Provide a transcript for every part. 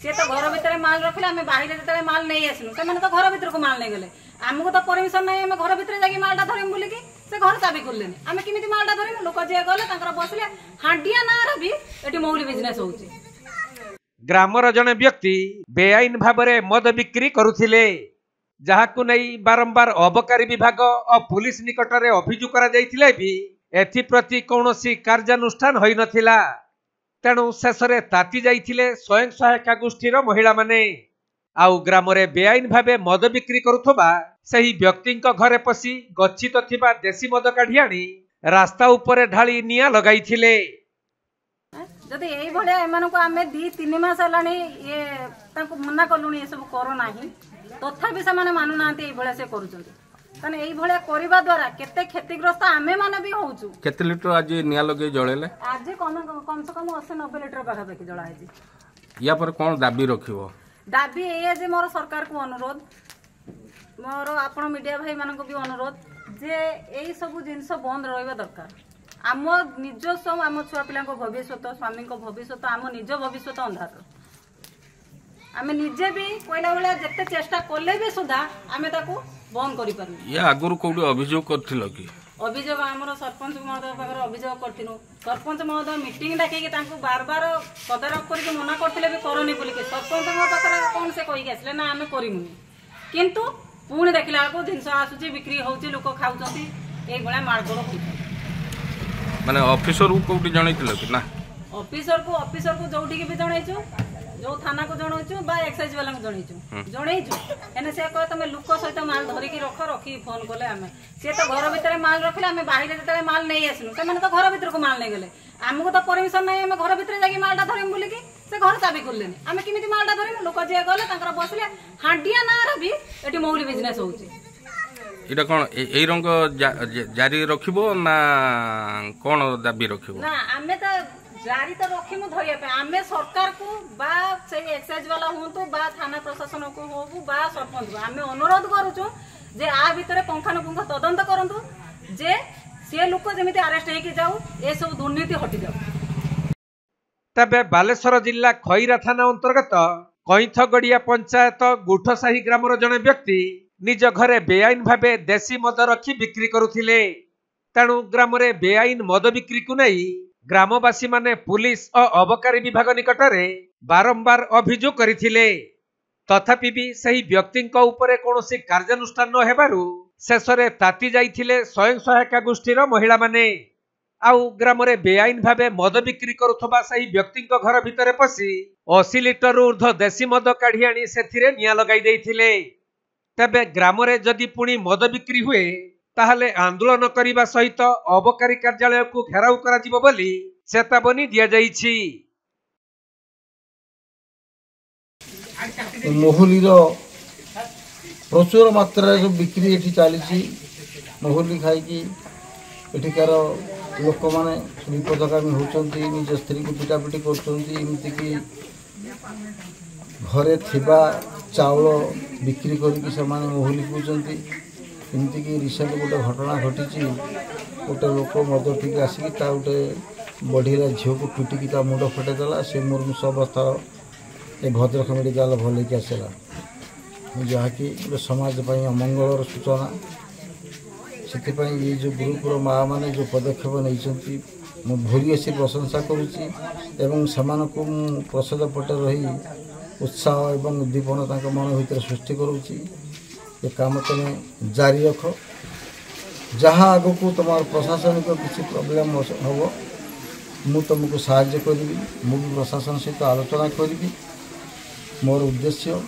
सी तो घर भितर माल रखिले आम बाहर जो माल नहीं आसलु से तो घर भर को माल नहीं गले आमको तो परमिशन नहीं आम घर भितर जाकि मालटा धरमु बोलिकी से घर चाबी खोलेनि आम केमी मालटा धरमु लोक जी गले बसले हांडिया नार भी ये मौली बिजनेस हो ग्रामर जने व्यक्ति बेआईन भाव मद बिक्री करुथिले जहाकु नहीं बारंबार अबकारी विभाग और पुलिस निकट में अभियोग करा जायथिले भी एथिप्रति कौनसी कार्यानुष्ठान होई नथिला तेणु शेष ताती जाइथिले स्वयं सहायता गोष्ठीर महिला माने आउ ग्राम रे बेआईन भावे मद बिक्री करुथबा सही व्यक्ति घरे पशी गच्छित थिबा देसी मद काढी आनी रास्ता उपरे ढाली निया लगाइथिले जदि यही भले एमानकु आमे 2-3 मास हलानी ये तांको मना कलुनी ये सब करो नाही तथापि से माने मानु नांती एही भले से करूचंती तने एही भले करिबा द्वारा केते क्षतिग्रस्त आमे माने भी होउचु केते लीटर आज निया लगे जळेले आज कम से कम 80-90 लीटर पाखा पाखी जळा है या पर कोन दाबी रखिवो दाबी ए जे मोर सरकार को अनुरोध मोर आपण मीडिया भाई मानको भी अनुरोध जे एही सब जिंस बंद रहइबा दरकार आम निजस्व आम छुआ पिला भविष्य स्वामी भविष्य आम निज भविष्य अंधार आम निजे भी कहला बेला जिते चेष्टा कले भी सुधा आम बंद कर आगुरी कौटी अभियोग कर अभियोग आमर सरपंच महोदय पाखे अभियोग करूँ सरपंच महोदय मीटिंग डाकिकी बार बार तदारख करके मना करते भी करनी बोलिक सरपंच पाखे कौन से कहीकि आसले ना आम करूँ किंतु पुणी देखला बेलू जिनस आसूची बिक्री होची लोक खाऊँ ये माड़गोड़ हो माने ऑफिसर को कोठी जणैतिल कि ना ऑफिसर को जोठी भी जणैछु जो थाना को जणैछु बा एक्साइज वाला को जणैछु एने से कह तमे लुक सहित माल धरि की रखी फोन कोले आमे से तो घर भीतर माल रखिले आमे बाहर जो माल नहीं आसलु से तो घर भीतर को माल नहीं गले आमको तो परमिशन नहीं आमे घर भीतर जाकि मालटा धरमु बोलिकी से घर चाबी खोलेनि आमे केमी मालटा धरमु लोक जे गले बसले हांडिया नार भी एटी मौली बिजनेस होउची इटा कौन ए रंग जारी रखिबो ना कौन दाबी रखिबो ना आमे तो जारी तो रखिमु धरिया पे आमे सरकार को बा से एक्साइज वाला होंतु बा थाना प्रशासन को होबु बा सरपंच आमे अनुरोध करूछु जे आ भितरे पंखानुपुंख तदंत करंतु जे से लोक जेमिति अरेस्ट हेकि जाऊ ए सब दुर्नीति हटि जाऊ तबे बालेश्वर जिला खैरा थाना अंतर्गत कईथगड़िया पंचायत गुठसाही ग्रामर जने व्यक्ति निज घरे बेआईन भावे देसी मद रखी बिक्री करुथिले तेणु ग्राम रे बेआईन मद बिक्री को नहीं ग्रामवासी माने पुलिस और अबकारी विभाग निकट में बारंबार अभियोग करथिले तथापि भी सही व्यक्ति उपरे कौनसी कार्यानुष्ठान न हेबारु शेषरे ताती जाइथिले स्वयं सहायता गोष्ठीर महिला माने आउ ग्राम रे बेआईन भावे मद बिक्री करुथबा सही व्यक्ति घर भितर पशी 80 लीटर ऊर्ध्व देसी मद काढ़ी आनी सेथिरे निया लगाई देइथिले तेबे ग्राम रे जदि पुणी मद बिक्री हुए ताहले आंदोलन करने सहित अबकारी कार्यालय को घेराव करा बोली चेतावनी दिया जाइछि। मोहली प्रचुर मात्रा बिक्री ये चली मोहली खाई एठिकार लोक मैंने विपदगामी होती निज स्त्री को पिटापिटी करमती घरे थिबा चाउल बिक्री करके से मोहली पीछे एमती कि रिसेंट गोटे घटना घटी गोटे लोक मद टी आसिक गोटे बढ़ीरा झील को पिटिकी मुंड फटेदेला से मुर्मूष अवस्था ए भद्रक मेडिकल भल के आसला जहाँकि गोटे समाज अमंगलर सूचना से ये जो ग्रुपर माँ मैंने जो पदक्षेप नहीं भूरिसी प्रशंसा करुँची प्रसाद पटे रही उत्साह एवं उद्दीपन मन भर सृष्टि करुँची ये काम तुम जारी रख जहाँ आग को तुम प्रशासनिक किसी प्रोब्लेम हम मु तुमको साहाय्य करी मुझे प्रशासन सहित आलोचना करी मोर उद्देश्य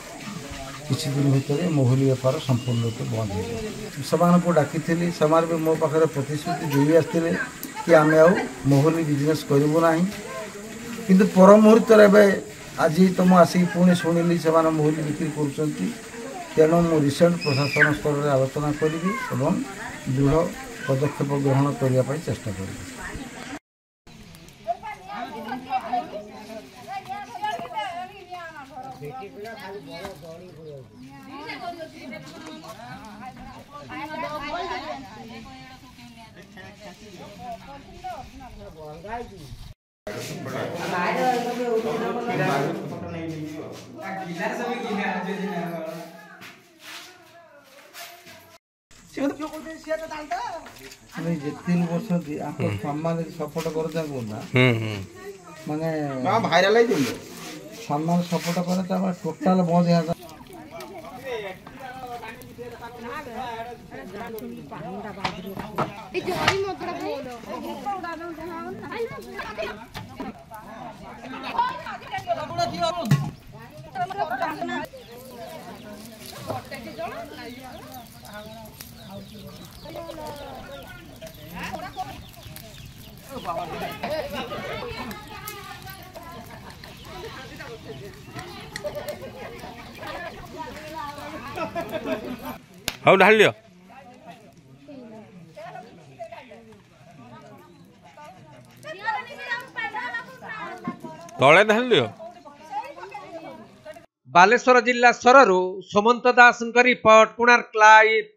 किसी दिन भितर मोहली बेपार संपूर्ण रूप बंद हो डाकी से भी मो पाखे प्रतिश्रुति दे आसते कि आम आ मोहली बिजनेस करूँ ना कि पर मुहूर्त आज तुम आसिक पुणी शुणिली से मोहली बिक्री कर तेणु मु रिसेंट प्रशासन स्तर में आलोचना करी दृढ़ पदक्षेप ग्रहण करने चेष्टा करी। बाहर ମାନେ ଯେତିକି ବର୍ଷ ସମ୍ମାନ ସପୋର୍ଟ କରୁଛନ୍ତି ନା ମାନେ ଭାଇରାଲ ହେଇଯିବ ସମ୍ମାନ ସପୋର୍ଟ କରେ ତାପରେ ଟୋଟାଲ ବନ୍ଦ ହେଇଯାନ୍ତା। ହଉ ଢାଳି ଦିଅ। ତଳେ ଢାଳି ଦିଅ। ବାଲେଶ୍ୱର ଜିଲ୍ଲା ସରରୁ ସୁମନ୍ତ ଦାସଙ୍କ ରିପୋର୍ଟ, କୋଣାର୍କ ଲାଇଭ୍।